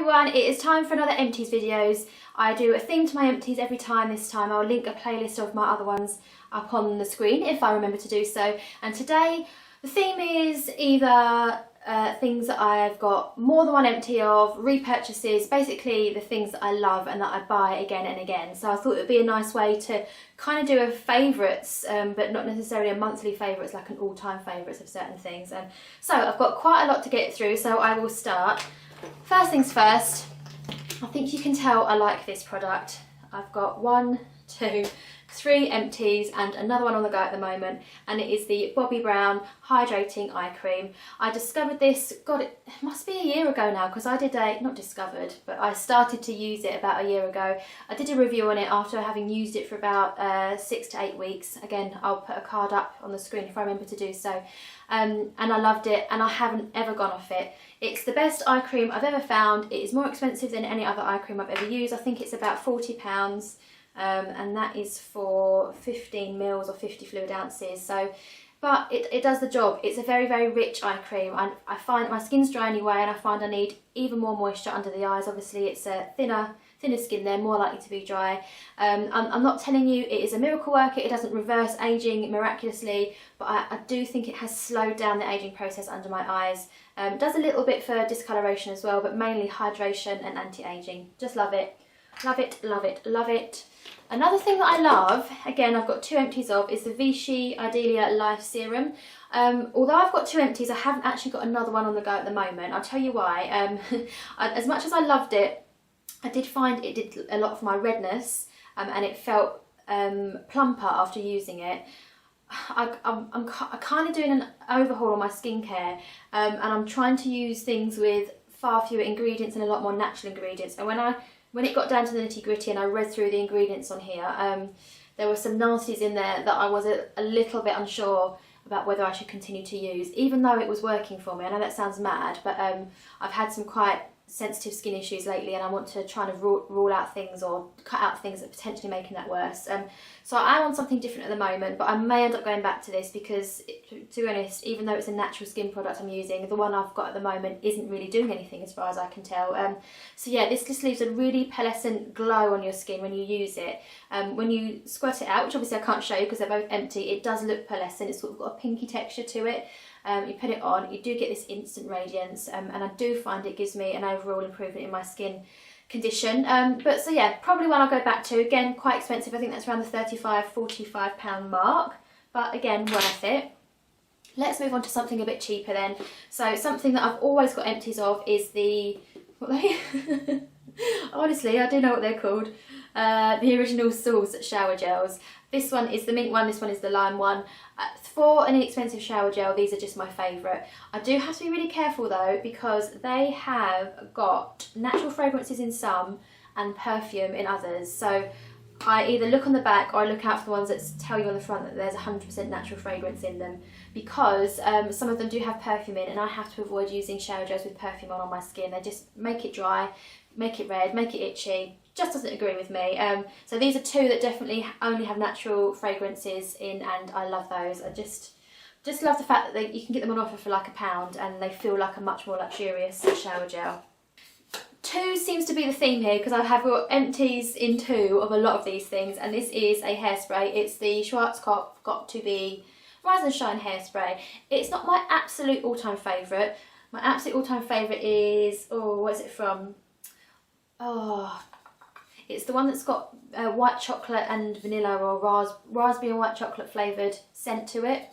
everyone, it is time for another Empties videos. I do a theme to my Empties every time. This time I'll link a playlist of my other ones up on the screen if I remember to do so. And today the theme is either things that I've got more than one empty of, repurchases, basically the things that I love and that I buy again and again. So I thought it would be a nice way to kind of do a favourites, but not necessarily a monthly favourites, like an all-time favourites of certain things. So I've got quite a lot to get through, so I will start. First things first, I think you can tell I like this product. I've got 1, 2, 3 empties and another one on the go at the moment, and it is the Bobbi Brown Hydrating Eye Cream. I discovered this, God, it must be a year ago now, because I did not discovered, but I started to use it about a year ago. I did a review on it after having used it for about 6 to 8 weeks. Again, I'll put a card up on the screen if I remember to do so. And I loved it, and I haven't ever gone off it. It's the best eye cream I've ever found. It is more expensive than any other eye cream I've ever used. I think it's about £40. And that is for 15 mils or 50 fluid ounces. So, but it does the job. It's a very, very rich eye cream. I find my skin's dry anyway, and I find I need even more moisture under the eyes. Obviously, it's a thinner skin, they're more likely to be dry. I'm not telling you it is a miracle worker. It doesn't reverse aging miraculously, but I do think it has slowed down the aging process under my eyes. Does a little bit for discoloration as well, but mainly hydration and anti-aging. Just love it. Love it, love it, love it. Another thing that I love, again I've got 2 empties of, is the Vichy Idealia Life Serum. Although I've got 2 empties, I haven't actually got another one on the go at the moment. I'll tell you why. As much as I loved it, I did find it did a lot for my redness, and it felt plumper after using it. I'm kind of doing an overhaul on my skincare, and I'm trying to use things with far fewer ingredients and a lot more natural ingredients. And when it got down to the nitty gritty and I read through the ingredients on here, there were some nasties in there that I was a little bit unsure about whether I should continue to use, even though it was working for me. I know that sounds mad, but I've had some quite sensitive skin issues lately, and I want to try and rule out things or cut out things that are potentially making that worse. So I am on something different at the moment, but I may end up going back to this because, to be honest, even though it's a natural skin product I'm using, the one I've got at the moment isn't really doing anything as far as I can tell. So yeah, this just leaves a really pearlescent glow on your skin when you use it. When you squirt it out, which obviously I can't show you because they're both empty, it does look pearlescent. It's sort of got a pinky texture to it. You put it on, you do get this instant radiance, and I do find it gives me an overall improvement in my skin condition. But so yeah, probably one I'll go back to. Again, quite expensive. I think that's around the £35–45 mark, but again, worth it. Let's move on to something a bit cheaper then. So something that I've always got empties of is the, honestly, I do know what they're called. The Original Source shower gels. This one is the mint one, this one is the lime one. For an inexpensive shower gel, these are just my favourite. I do have to be really careful though, because they have got natural fragrances in some and perfume in others. So I either look on the back or I look out for the ones that tell you on the front that there's 100% natural fragrance in them, because some of them do have perfume in, and I have to avoid using shower gels with perfume on my skin. They just make it dry, make it red, make it itchy. Just doesn't agree with me. So these are 2 that definitely only have natural fragrances in, and I love those. I just love the fact that you can get them on offer for like £1, and they feel like a much more luxurious shower gel. 2 seems to be the theme here, because I have got empties in 2 of a lot of these things, and this is a hairspray. It's the Schwarzkopf Got To Be Rise and Shine hairspray. It's not my absolute all-time favourite. My absolute all-time favourite is, what is it from? It's the one that's got white chocolate and vanilla, or raspberry and white chocolate flavoured scent to it.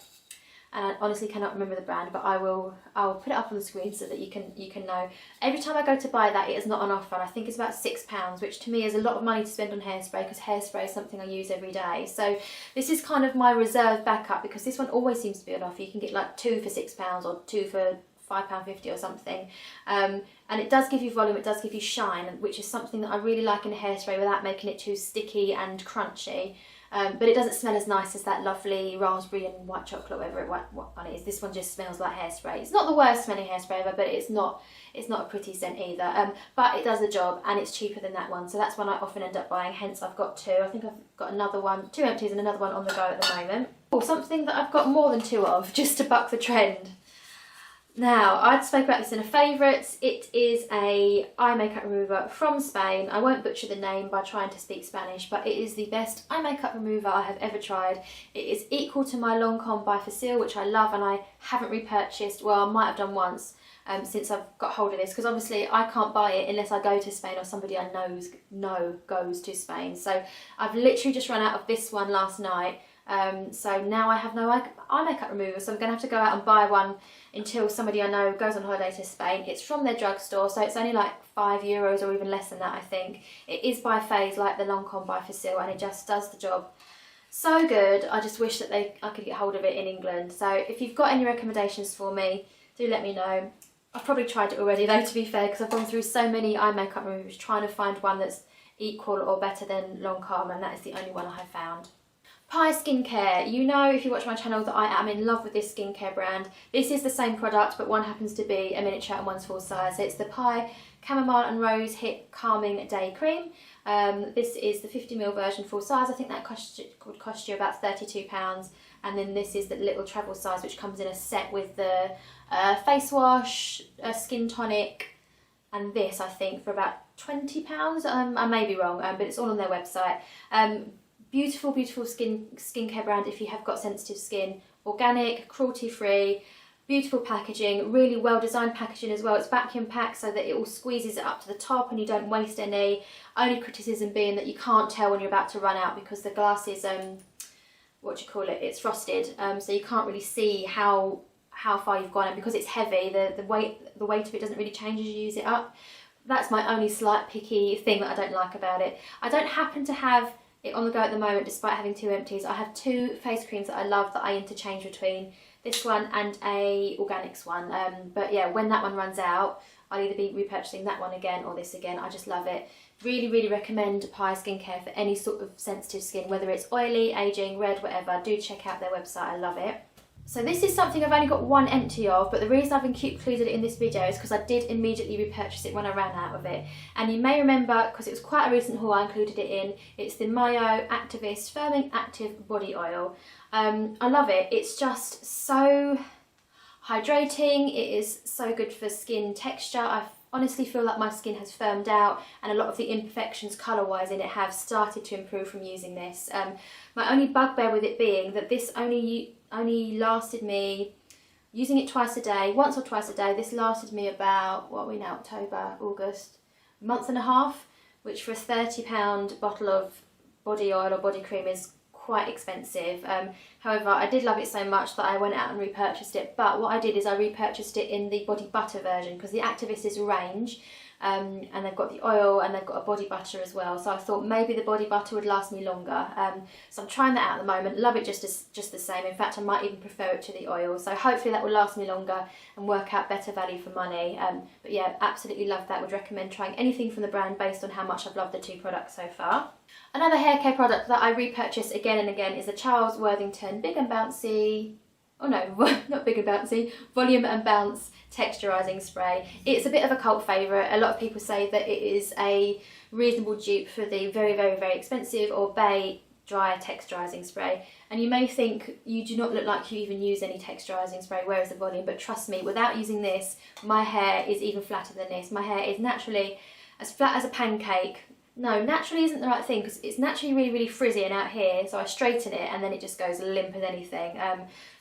And I honestly cannot remember the brand, but I'll put it up on the screen so that you can know. Every time I go to buy that, it is not on offer, and I think it's about £6, which to me is a lot of money to spend on hairspray, because hairspray is something I use every day. So this is kind of my reserve backup, because this one always seems to be on offer. You can get like 2 for £6 or 2 for £5.50 or something, and it does give you volume, it does give you shine, which is something that I really like in a hairspray without making it too sticky and crunchy. But it doesn't smell as nice as that lovely raspberry and white chocolate, whatever what one it is. This one just smells like hairspray. It's not the worst smelling hairspray ever, but it's not a pretty scent either. But it does the job, and it's cheaper than that one, so that's one I often end up buying. Hence, I've got 2. I think I've got another one, 2 empties and another one on the go at the moment. Something that I've got more than 2 of, just to buck the trend. Now, I spoke about this in a favourites. It is a eye makeup remover from Spain. I won't butcher the name by trying to speak Spanish, but it is the best eye makeup remover I have ever tried. It is equal to my Lancome by Facile, which I love, and I haven't repurchased. Well, I might have done once since I've got hold of this, because obviously I can't buy it unless I go to Spain or somebody I know goes to Spain. So I've literally just run out of this one last night. So now I have no eye makeup remover, so I'm going to have to go out and buy one until somebody I know goes on holiday to Spain. It's from their drugstore, so it's only like €5 or even less than that, I think. It is by Faves, like the Lancome by Facile, and it just does the job so good. I just wish that I could get hold of it in England. So if you've got any recommendations for me, do let me know. I've probably tried it already though, to be fair, because I've gone through so many eye makeup removers trying to find one that's equal or better than Lancome, and that is the only one I have found. Pi Skincare. You know, if you watch my channel, that I am in love with this skincare brand. This is the same product, but one happens to be a miniature and one's full size. So it's the Pi Chamomile and Rose Hip Calming Day Cream. This is the 50ml version full size. I think that would cost you about £32. And then this is the little travel size, which comes in a set with the face wash, skin tonic, and this, I think, for about £20. I may be wrong, but it's all on their website. Beautiful, beautiful skincare brand if you have got sensitive skin. Organic, cruelty-free, beautiful packaging, really well-designed packaging as well. It's vacuum packed so that it all squeezes it up to the top and you don't waste any. Only criticism being that you can't tell when you're about to run out because the glass is, it's frosted, so you can't really see how far you've gone, and because it's heavy, the weight of it doesn't really change as you use it up. That's my only slight picky thing that I don't like about it. I don't happen to have it on the go at the moment despite having 2 empties. I have 2 face creams that I love that I interchange between this one and a organics one, but yeah, when that one runs out, I'll either be repurchasing that one again or this again. I just love it. Really, really recommend Pi Skincare for any sort of sensitive skin, whether it's oily, aging, red, whatever. Do check out their website, I love it. So this is something I've only got 1 empty of, but the reason I've included it in this video is because I did immediately repurchase it when I ran out of it. And you may remember, because it was quite a recent haul, I included it in. It's the Mayo Activist Firming Active Body Oil. I love it. It's just so hydrating. It is so good for skin texture. I honestly feel like my skin has firmed out, and a lot of the imperfections colour-wise in it have started to improve from using this. My only bugbear with it being that this only lasted me, using it twice a day, once or twice a day, this lasted me about, what are we now, October, August, a month and a half, which for a £30 bottle of body oil or body cream is quite expensive. However, I did love it so much that I went out and repurchased it, but what I did is I repurchased it in the body butter version, because the Activist is a range, and they've got the oil and they've got a body butter as well, so I thought maybe the body butter would last me longer. So I'm trying that out at the moment. Love it just the same. In fact, I might even prefer it to the oil, so hopefully that will last me longer and work out better value for money. But yeah, absolutely love that. Would recommend trying anything from the brand based on how much I've loved the 2 products so far. Another hair care product that I repurchase again and again is the Charles Worthington Big and Bouncy, oh no, not Big and Bouncy, Volume and Bounce Texturising Spray. It's a bit of a cult favourite. A lot of people say that it is a reasonable dupe for the very, very, very expensive Orbay Dry Texturising Spray. And you may think you do not look like you even use any texturising spray, whereas the Volume, but trust me, without using this, my hair is even flatter than this. My hair is naturally as flat as a pancake. No, naturally isn't the right thing, because it's naturally really, really frizzy and out here, so I straighten it and then it just goes limp as anything.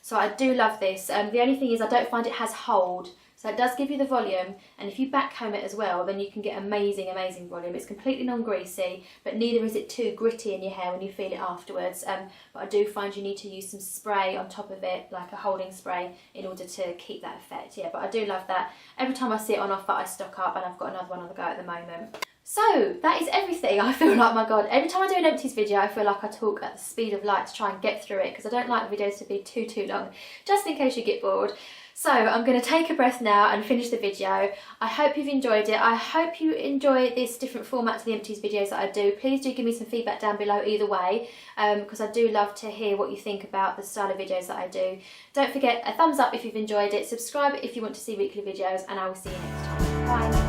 So I do love this. The only thing is I don't find it has hold, so it does give you the volume, and if you back comb it as well, then you can get amazing, amazing volume. It's completely non-greasy, but neither is it too gritty in your hair when you feel it afterwards. But I do find you need to use some spray on top of it, like a holding spray, in order to keep that effect. Yeah, but I do love that. Every time I see it on offer, I stock up, and I've got another one on the go at the moment. So that is everything. I feel like, my god, every time I do an empties video I feel like I talk at the speed of light to try and get through it, because I don't like the videos to be too long, just in case you get bored. So I'm going to take a breath now and finish the video. I hope you've enjoyed it. I hope you enjoy this different format to the empties videos that I do. Please do give me some feedback down below either way, because I do love to hear what you think about the style of videos that I do. Don't forget a thumbs up if you've enjoyed it, subscribe if you want to see weekly videos, and I will see you next time. Bye.